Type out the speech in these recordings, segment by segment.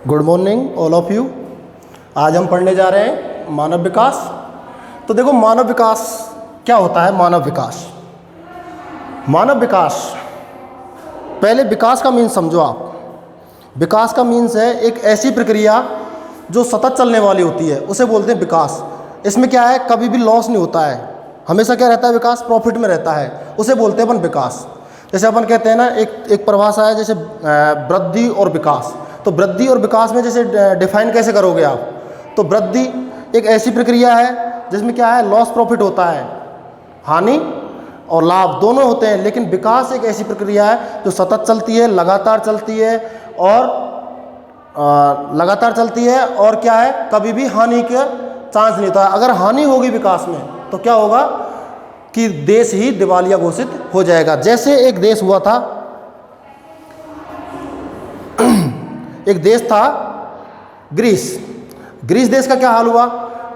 Good morning all of you. आज हम पढ़ने जा रहे हैं मानव विकास। तो देखो, मानव विकास क्या होता है। मानव विकास पहले विकास का मीन्स समझो आप। विकास का मीन्स है एक ऐसी प्रक्रिया जो सतत चलने वाली होती है, उसे बोलते हैं विकास। इसमें क्या है, कभी भी लॉस नहीं होता है, हमेशा क्या रहता है, विकास प्रॉफिट में रहता है, उसे बोलते हैं अपन विकास। जैसे अपन कहते हैं ना, एक परिभाषा है जैसे वृद्धि और विकास। तो वृद्धि और विकास में जैसे डिफाइन कैसे करोगे आप, तो वृद्धि एक ऐसी प्रक्रिया है जिसमें क्या है, लॉस प्रॉफिट होता है, हानि और लाभ दोनों होते हैं। लेकिन विकास एक ऐसी प्रक्रिया है जो सतत चलती है, लगातार चलती है और क्या है, कभी भी हानि का चांस नहीं होता है। अगर हानि होगी विकास में तो क्या होगा कि देश ही दिवालिया घोषित हो जाएगा। जैसे एक देश हुआ था, एक देश था ग्रीस देश का क्या हाल हुआ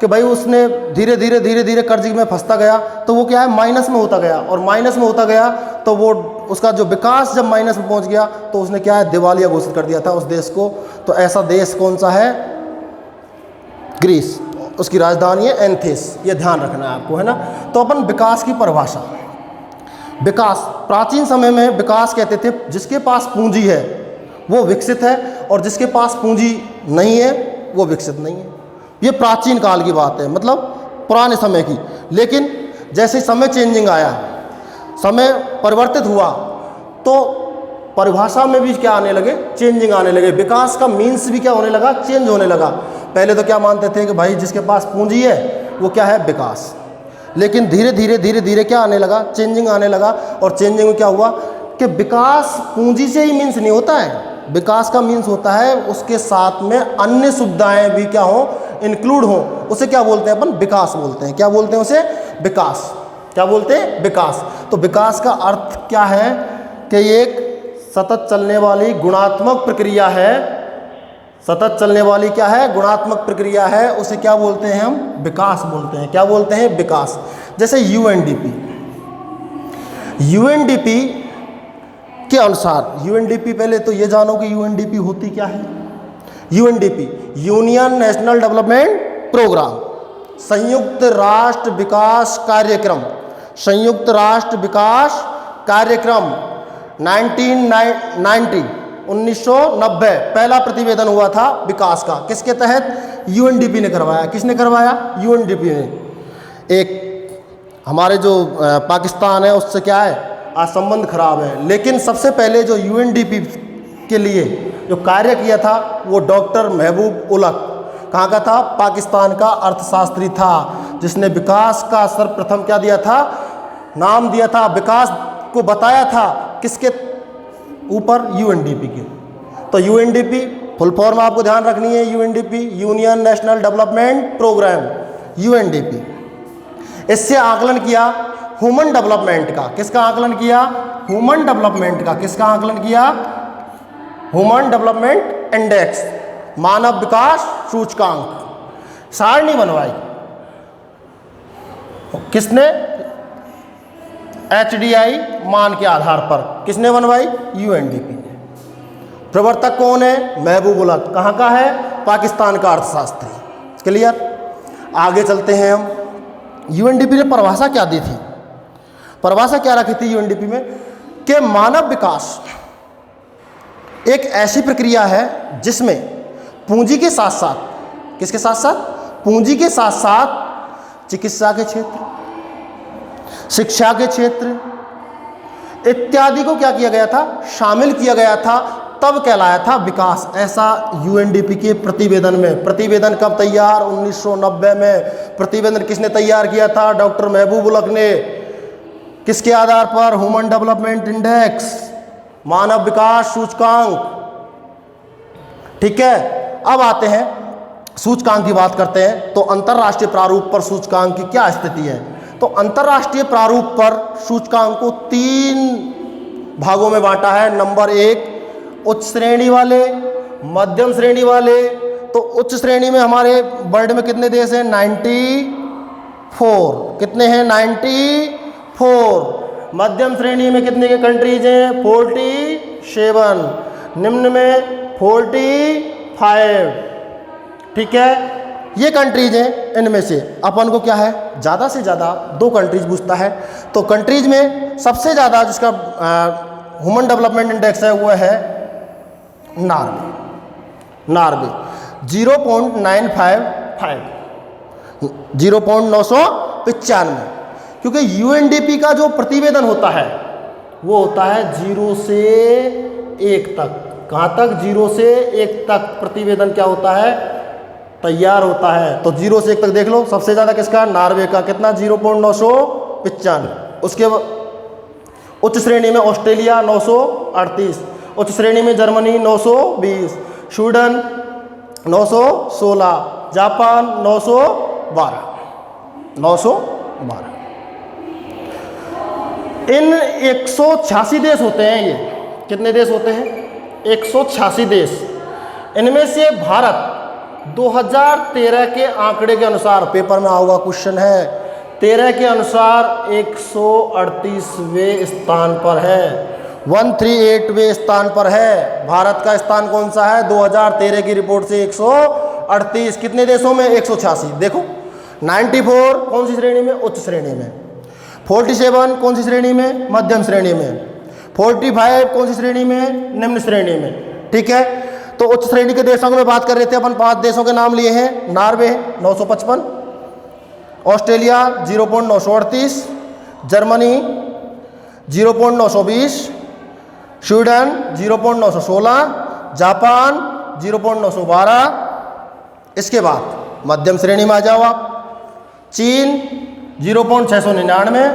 कि भाई उसने धीरे धीरे कर्ज में फंसता गया, तो वो क्या है, माइनस में होता गया, और माइनस में होता गया तो वो उसका जो विकास जब माइनस में पहुंच गया तो उसने क्या है, दिवालिया घोषित कर दिया था उस देश को। तो ऐसा देश कौन सा है, ग्रीस। उसकी राजधानी है एथेंस, ये ध्यान रखना है आपको, है ना। तो अपन विकास की परिभाषा, विकास प्राचीन समय में विकास कहते थे जिसके पास पूंजी है वो विकसित है, और जिसके पास पूंजी नहीं है वो विकसित नहीं है। ये प्राचीन काल की बात है, मतलब पुराने समय की। लेकिन जैसे समय चेंजिंग आया, समय परिवर्तित हुआ, तो परिभाषा में भी क्या आने लगे, चेंजिंग आने लगे। विकास का मीन्स भी क्या होने लगा, चेंज होने लगा। पहले तो क्या मानते थे कि भाई जिसके पास पूंजी है वो क्या है, विकास। लेकिन धीरे धीरे क्या आने लगा, चेंजिंग आने लगा। और चेंजिंग में क्या हुआ कि विकास पूंजी से ही मीन्स नहीं होता है। विकास का मीन्स होता है उसके साथ में अन्य सुविधाएं भी क्या हो, इंक्लूड हो, उसे क्या बोलते हैं अपन, विकास बोलते हैं। क्या बोलते हैं उसे, विकास। क्या बोलते हैं, विकास। तो विकास का अर्थ क्या है कि ये एक सतत चलने वाली गुणात्मक प्रक्रिया है। सतत चलने वाली क्या है, गुणात्मक प्रक्रिया है, उसे क्या बोलते हैं हम, विकास बोलते हैं। क्या बोलते हैं, विकास। जैसे यूएनडीपी के अनुसार, यूएनडीपी, पहले तो ये जानो कि यूएनडीपी होती क्या है। UNDP union national development programme, संयुक्त राष्ट्र विकास कार्यक्रम। संयुक्त राष्ट्र विकास कार्यक्रम 1990 पहला प्रतिवेदन हुआ था विकास का। किसके तहत, यूएनडीपी ने करवाया। किसने करवाया, यूएनडीपी ने। एक हमारे जो पाकिस्तान है उससे क्या है, आज संबंध खराब है। लेकिन सबसे पहले जो यूएनडीपी के लिए जो कार्य किया था वो डॉक्टर महबूब उलक, कहाँ का था, पाकिस्तान का अर्थशास्त्री था, जिसने विकास का सर्वप्रथम क्या दिया था, नाम दिया था, विकास को बताया था किसके ऊपर, यूएनडीपी के। तो यूएनडीपी फुल फॉर्म आपको ध्यान रखनी है, UNDP union national development programme, UNDP. इससे आकलन किया ह्यूमन डेवलपमेंट का। किसका आकलन किया, ह्यूमन डेवलपमेंट का। किसका आकलन किया, ह्यूमन डेवलपमेंट इंडेक्स, मानव विकास सूचकांक। सारणी बनवाई किसने, HDI मान के आधार पर। किसने बनवाई, यूएनडीपी ने। प्रवर्तक कौन है, महबूब उलक, कहाँ का है, पाकिस्तान का अर्थशास्त्री। क्लियर। आगे चलते हैं हम। यूएनडीपी ने परिभाषा क्या दी थी, परिभाषा क्या रखी थी यूएनडीपी में, कि मानव विकास एक ऐसी प्रक्रिया है जिसमें पूंजी के साथ साथ, किसके साथ साथ, पूंजी के साथ साथ चिकित्सा के क्षेत्र, शिक्षा के क्षेत्र इत्यादि को क्या किया गया था, शामिल किया गया था, तब कहलाया था विकास। ऐसा यूएनडीपी के प्रतिवेदन में। प्रतिवेदन कब तैयार, 1990 में। प्रतिवेदन किसने तैयार किया था, डॉक्टर महबूब उलक ने। किसके आधार पर, ह्यूमन डेवलपमेंट इंडेक्स, मानव विकास सूचकांक। ठीक है। अब आते हैं सूचकांक की बात करते हैं। तो अंतर्राष्ट्रीय प्रारूप पर सूचकांक की क्या स्थिति है। तो अंतर्राष्ट्रीय प्रारूप पर सूचकांक को 3 भागों में बांटा है। नंबर 1 उच्च श्रेणी वाले, मध्यम श्रेणी वाले। तो उच्च श्रेणी में हमारे वर्ल्ड में कितने देश हैं, 94। कितने हैं, 94। मध्यम श्रेणी में कितने के कंट्रीज हैं, 47। निम्न में 45 5। ठीक है, ये कंट्रीज हैं, इनमें से अपन को क्या है, ज़्यादा से ज़्यादा 2 कंट्रीज पूछता है। तो कंट्रीज में सबसे ज़्यादा जिसका ह्यूमन डेवलपमेंट इंडेक्स है वो है नॉर्वे 0.955, 0.995, क्योंकि यूएनडीपी का जो प्रतिवेदन होता है वो होता है 0 से 1 तक। कहाँ तक? 0 से 1 तक प्रतिवेदन क्या होता है, तैयार होता है। तो 0 से 1 तक देख लो, सबसे ज़्यादा किसका, नॉर्वे का, कितना, 0.995। उसके उच्च श्रेणी में ऑस्ट्रेलिया 938, उच्च श्रेणी में जर्मनी 920, स्वीडन 916, जापान 912। इन 186 देश होते हैं, ये कितने देश होते हैं, 186 देश। इनमें से भारत 2013 के आंकड़े के अनुसार, पेपर में आऊँगा क्वेश्चन है, 13 के अनुसार 138वें स्थान पर है, 138वें स्थान पर है। भारत का स्थान कौन सा है? 2013 की रिपोर्ट से 138। कितने देशों में? 186। देखो 94 कौन सी श्रेणी में? उच्च श्रेणी में। 47 कौन सी श्रेणी में? मध्यम श्रेणी में। 45 कौन सी श्रेणी में? निम्न श्रेणी में। ठीक है, तो उच्च श्रेणी के देशों में बात कर रहे थे अपन, 5 देशों के नाम लिए हैं। Norway 955, Australia 0.938, Germany 0.920, Sweden 0.916, Japan 0.912। इसके बाद मध्यम श्रेणी में आ जाओ आप, चीन 0.699,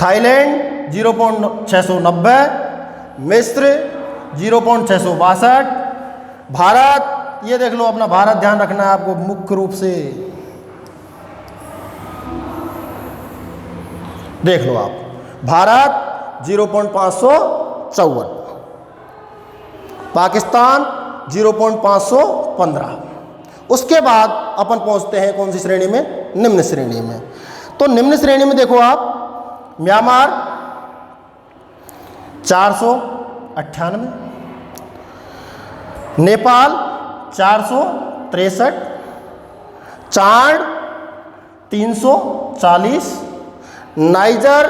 थाईलैंड 0.690, मिस्र 0.662, भारत, ये देख लो अपना भारत, ध्यान रखना है आपको मुख्य रूप से, देख लो आप, भारत 0.554, पाकिस्तान 0.515। उसके बाद अपन पहुंचते हैं कौन सी श्रेणी में? निम्न श्रेणी में। तो निम्न श्रेणी में देखो आप, म्यांमार 498, नेपाल 463, चाड 340, नाइजर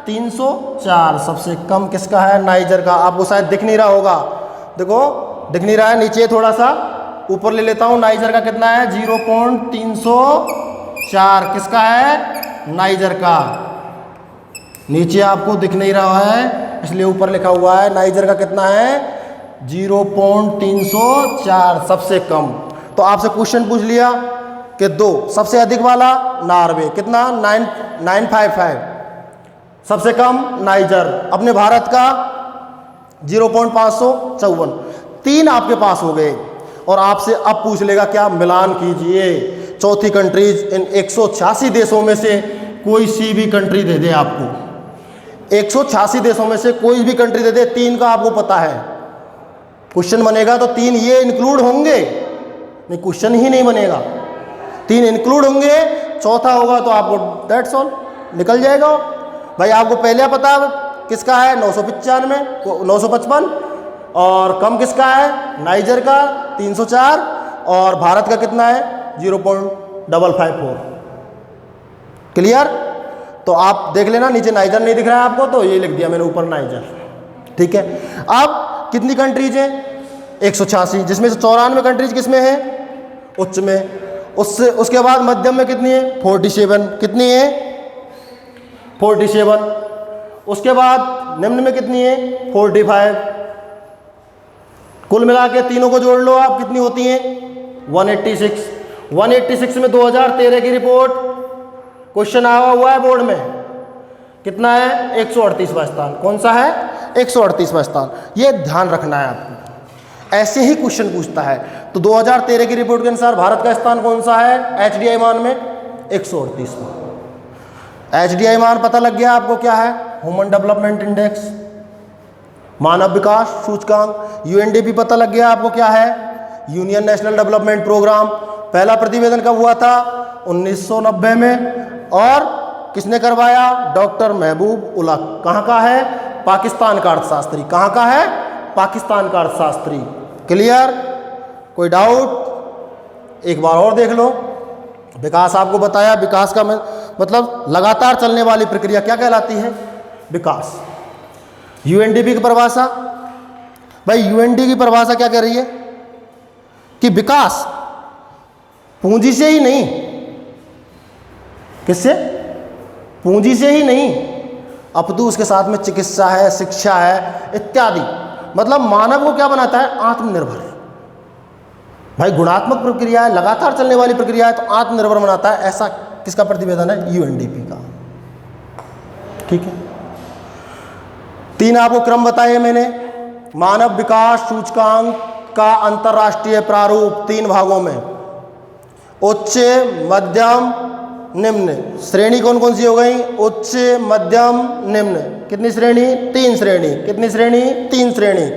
304। सबसे कम किसका है? नाइजर का। आपको शायद दिख नहीं रहा होगा, देखो दिख नहीं रहा है, नीचे थोड़ा सा ऊपर ले लेता हूं। नाइजर का कितना है? 0.304। किसका है? नाइजर का। नीचे आपको दिख नहीं रहा है इसलिए ऊपर लिखा हुआ है। नाइजर का कितना है? 0.304, सबसे कम। तो आपसे क्वेश्चन पूछ लिया कि 2, सबसे अधिक वाला नॉर्वे, कितना? 955, सबसे कम नाइजर। अपने भारत का 0.554, 3 आपके पास हो गए। और आपसे अब पूछ लेगा क्या? मिलान कीजिए चौथी कंट्रीज, इन 186 देशों में से कोई सी भी कंट्री दे दे आपको, 186 देशों में से कोई भी कंट्री दे दे, 3 का आपको पता है। क्वेश्चन बनेगा तो 3 ये इंक्लूड होंगे, नहीं क्वेश्चन ही नहीं बनेगा, 3 इंक्लूड होंगे, चौथा होगा तो आपको दैट्स ऑल निकल जाएगा। भाई आपको पहले पता किसका है? 955, और कम किसका है? नाइजर का 304, और भारत का कितना है? 0.554। क्लियर? तो आप देख लेना, नीचे नाइजर नहीं दिख रहा है आपको, तो ये लिख दिया मैंने ऊपर नाइजर। ठीक है, अब कितनी कंट्रीज हैं? 186, जिसमें से 94 कंट्रीज किसमें है? उच्च में। उसके बाद मध्यम में कितनी है? 47। कितनी है? 47। उसके बाद निम्न में कितनी है? 45। कुल मिला के तीनों को जोड़ लो आप, कितनी होती हैं? 186। 186 में 2013 की रिपोर्ट, क्वेश्चन आया हुआ है बोर्ड में, कितना है? 138वां स्थान। कौन सा है? 138वां स्थान। ये ध्यान रखना है आपको, ऐसे ही क्वेश्चन पूछता है। तो 2013 की रिपोर्ट के अनुसार भारत का स्थान कौन सा है HDI मान में? 138वां। HDI मान पता लग गया आपको क्या है? ह्यूमन डेवलपमेंट इंडेक्स, मानव विकास सूचकांक। UNDP पता लग गया आपको क्या है? Union national development programme. पहला प्रतिवेदन कब हुआ था? 1990 में। और किसने करवाया? डॉक्टर महबूब उलक। कहाँ का है? पाकिस्तान का अर्थशास्त्री। कहाँ का है? पाकिस्तान का अर्थशास्त्री। क्लियर? कोई डाउट? एक बार और देख लो। विकास आपको बताया, विकास का मतलब लगातार चलने वाली प्रक्रिया क्या कहलाती है? विकास। यूएनडीपी की परिभाषा, भाई यूएनडी की परिभाषा क्या कह रही है कि विकास पूंजी से ही नहीं, किससे? पूंजी से ही नहीं, अपितु उसके साथ में चिकित्सा है, शिक्षा है इत्यादि, मतलब मानव को क्या बनाता है? आत्मनिर्भर। भाई गुणात्मक प्रक्रिया है, लगातार चलने वाली प्रक्रिया है, तो आत्मनिर्भर बनाता है। ऐसा किसका प्रतिवेदन है? यूएनडीपी का। ठीक है। 3 आपको क्रम बताए मैंने। मानव विकास सूचकांक का अंतरराष्ट्रीय प्रारूप 3 भागों में, उच्च, मध्यम, निम्न। श्रेणी कौन कौन सी हो गई? उच्च, मध्यम, निम्न। कितनी श्रेणी? 3 श्रेणी। कितनी श्रेणी? 3 श्रेणी।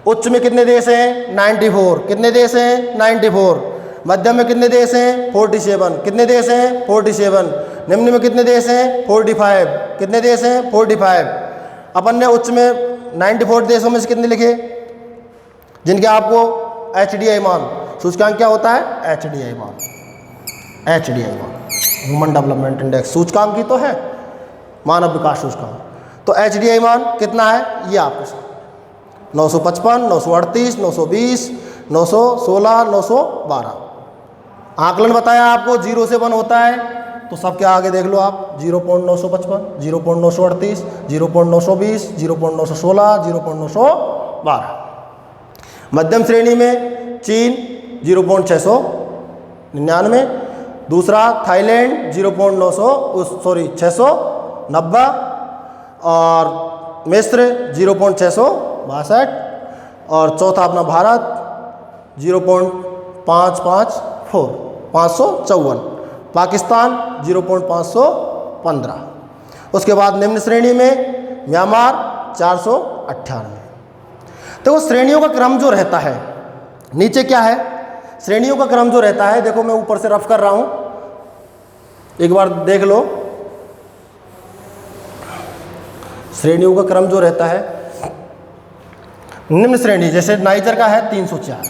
उच्च में कितने देश हैं? 94। कितने देश हैं? 94। मध्यम में कितने देश हैं? 47। कितने देश हैं? 47। निम्न में कितने देश हैं? 45। कितने देश हैं? 45। अपन ने उच्च में 94 देशों में से कितने लिखे जिनके आपको HDI मान, सूचकांक क्या होता है? HDI मान। HDI मान ह्यूमन डेवलपमेंट इंडेक्स सूचकांक की तो है, मानव विकास सूचकांक। तो HDI मान कितना है? ये आपके साथ 955, 938, 920, 916, 912। आकलन बताया आपको 0 से 1 होता है, तो सबके आगे देख लो आप 0.955, 0.938, 0.920, 0.916, 0.912। मध्यम श्रेणी में चीन 0.699, दूसरा थाईलैंड 690, और मिस्र 0.662, और चौथा अपना भारत 554, पाकिस्तान 0.515। उसके बाद निम्न श्रेणी में म्यांमार 498। तो वो श्रेणियों का क्रम जो रहता है, नीचे क्या है? श्रेणियों का क्रम जो रहता है, देखो मैं ऊपर से रफ कर रहा हूं, एक बार देख लो। श्रेणियों का क्रम जो रहता है, निम्न श्रेणी जैसे नाइजर का है 304,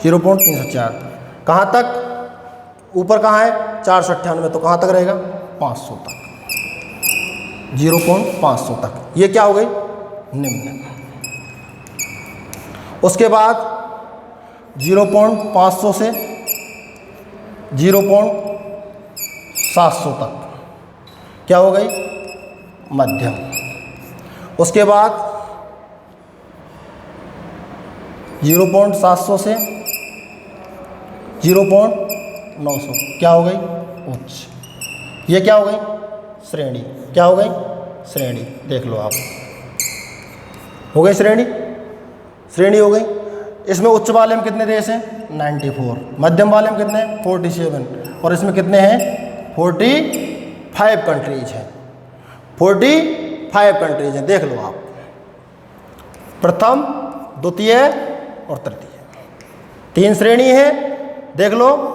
0.304। कहाँ तक? ऊपर कहाँ है? 498, तो कहाँ तक रहेगा? 500 तक, 0.500 तक। ये क्या हो गई? निम्न। उसके बाद 0.500 से 0.700 तक क्या हो गई? मध्यम। उसके बाद 0.700 से 0.900 क्या हो गई? उच्च। ये क्या हो गई? श्रेणी। क्या हो गई? श्रेणी। देख लो आप, हो गई श्रेणी। श्रेणी हो गई। इसमें उच्च वाले में कितने देश हैं? 94। मध्यम वाले में कितने हैं? 47। और इसमें कितने हैं? 45 कंट्रीज हैं। 45 कंट्रीज हैं। देख लो आप, प्रथम, द्वितीय और तृतीय, 3 श्रेणी है। देख लो,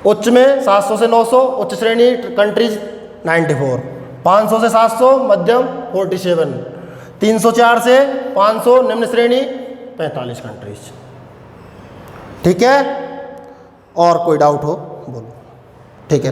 उच्च में 700 से 900 उच्च श्रेणी कंट्रीज 94, 500 से 700 मध्यम 47, 304 से 500 निम्न श्रेणी 45 कंट्रीज। ठीक है? और कोई डाउट हो बोलो। ठीक है।